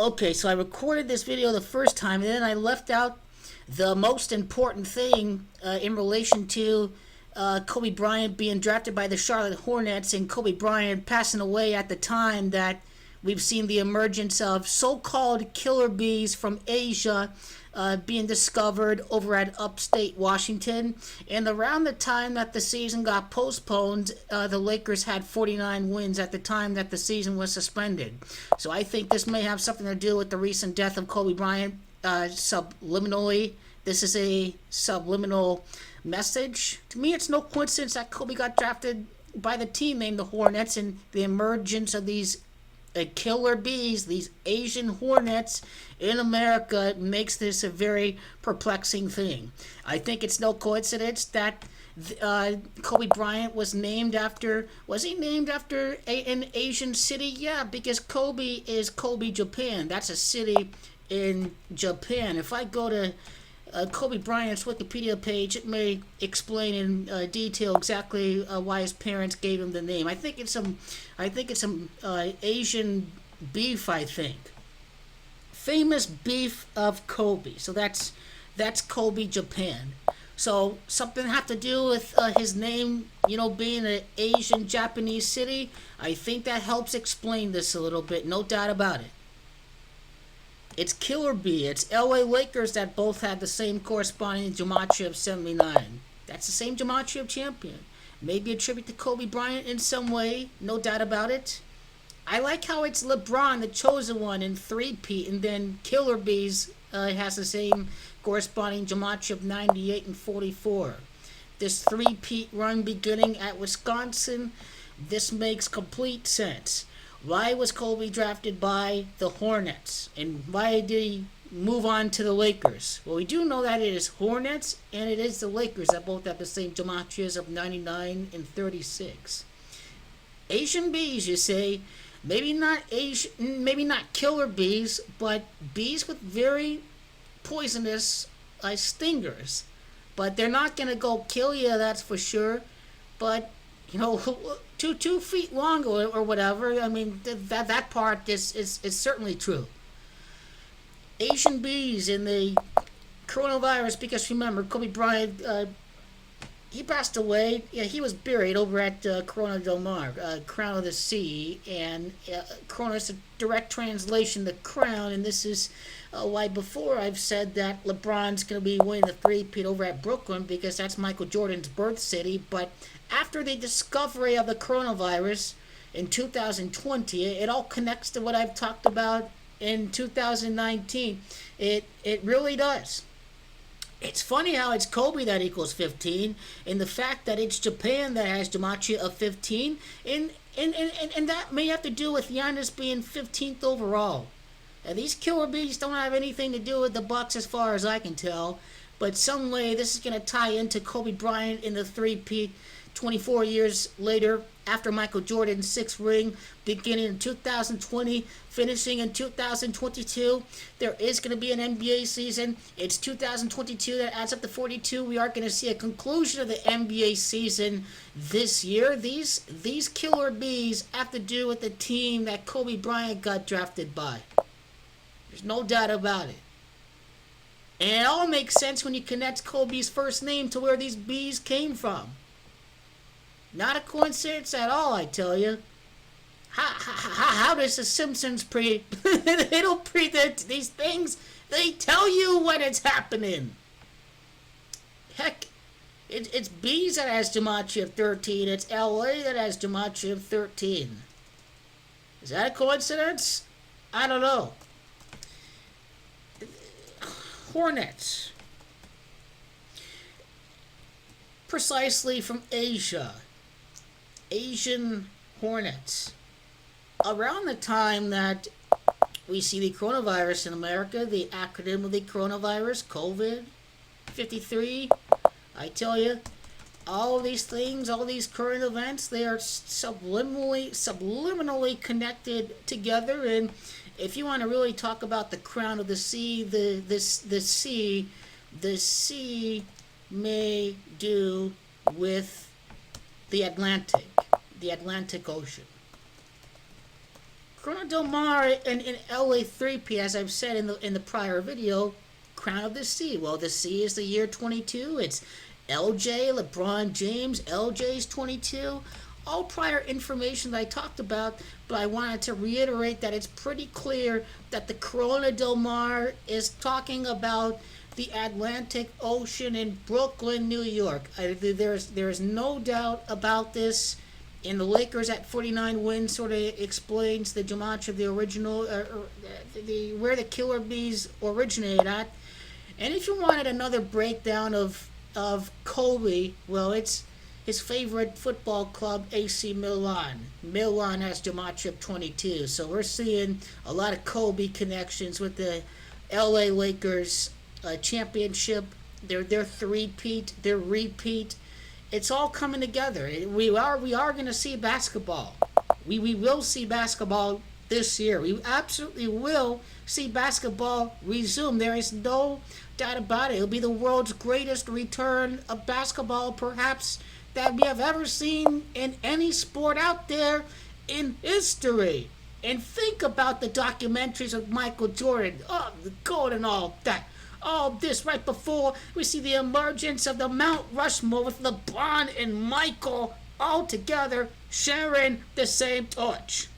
Okay, so I recorded this video the first time, and then I left out the most important thing in relation to Kobe Bryant being drafted by the Charlotte Hornets and Kobe Bryant passing away at the time that we've seen the emergence of so-called killer bees from Asia being discovered over at upstate Washington. And around the time that the season got postponed, the Lakers had 49 wins at the time that the season was suspended. So I think this may have something to do with the recent death of Kobe Bryant. Subliminally, this is a subliminal message. To me, it's no coincidence that Kobe got drafted by the team named the Hornets, and the emergence of these killer bees, these Asian hornets in America, makes this a very perplexing thing. I think it's no coincidence that Kobe Bryant was named after. Was he named after an Asian city? Yeah, because Kobe is Kobe, Japan. That's a city in Japan. If I go to Kobe Bryant's Wikipedia page, it may explain in detail exactly why his parents gave him the name. I think it's some Asian beef. I think famous beef of Kobe. So that's Kobe, Japan. So something have to do with his name, being an Asian Japanese city. I think that helps explain this a little bit. No doubt about it. It's Killer Bee. It's LA Lakers that both had the same corresponding gematria of 79. That's the same gematria of champion. Maybe a tribute to Kobe Bryant in some way. No doubt about it. I like how it's LeBron, the chosen one, in three-peat, and then Killer Bees has the same corresponding gematria of 98 and 44. This three-peat run beginning at Wisconsin, this makes complete sense. Why was Kobe drafted by the Hornets? And why did he move on to the Lakers? Well, we do know that it is Hornets and it is the Lakers that both have the same gematrias of 99 and 36. Asian bees, you say? Maybe not killer bees, but bees with very poisonous stingers. But they're not going to go kill you, that's for sure. But 2 feet long or whatever. I mean, that part is certainly true. Asian bees in the coronavirus, because remember, Kobe Bryant, he passed away. Yeah, he was buried over at Corona del Mar, Crown of the Sea, and Corona is a direct translation, the crown, and this is why before I've said that LeBron's going to be winning the three-peat over at Brooklyn, because that's Michael Jordan's birth city. But after the discovery of the coronavirus in 2020, it all connects to what I've talked about in 2019. It really does. It's funny how it's Kobe that equals 15, and the fact that it's Japan that has gematria of 15, and that may have to do with Giannis being 15th overall. And these killer bees don't have anything to do with the Bucks as far as I can tell, but some way this is going to tie into Kobe Bryant in the three-peat 24 years later, after Michael Jordan's sixth ring, beginning in 2020, finishing in 2022. There is going to be an NBA season. It's 2022 that adds up to 42. We are going to see a conclusion of the NBA season this year. These killer bees have to do with the team that Kobe Bryant got drafted by. There's no doubt about it. And it all makes sense when you connect Kobe's first name to where these bees came from. Not a coincidence at all, I tell you. How does the Simpsons they don't predict these things. They tell you when it's happening. Heck, it's bees that has gematria of 13. It's LA that has gematria of 13. Is that a coincidence? I don't know. Hornets. Precisely from Asia. Asian hornets. Around the time that we see the coronavirus in America, the acronym of the coronavirus, COVID-53, I tell you, all these things, all these current events, they are subliminally connected together. And if you want to really talk about the crown of the sea, the sea may do with the Atlantic Ocean. Corona Del Mar in LA 3P, as I've said in the prior video, crown of the sea. Well, the sea is the year 22. It's LJ, LeBron James. LJ's 22. All prior information that I talked about, but I wanted to reiterate that it's pretty clear that the Corona Del Mar is talking about the Atlantic Ocean in Brooklyn, New York. There is no doubt about this. And the Lakers at 49 wins sort of explains the gematria of the original, where the Killer Bees originated at. And if you wanted another breakdown of Kobe, well, it's his favorite football club, AC Milan. Milan has gematria of 22, so we're seeing a lot of Kobe connections with the LA Lakers championship. Their three-peat, their repeat. It's all coming together. We are going to see basketball. We will see basketball this year. We absolutely will see basketball resume. There is no doubt about it. It'll be the world's greatest return of basketball, perhaps, that we have ever seen in any sport out there in history. And think about the documentaries of Michael Jordan, the GOAT and all that. All this right before we see the emergence of the Mount Rushmore with LeBron and Michael all together sharing the same torch.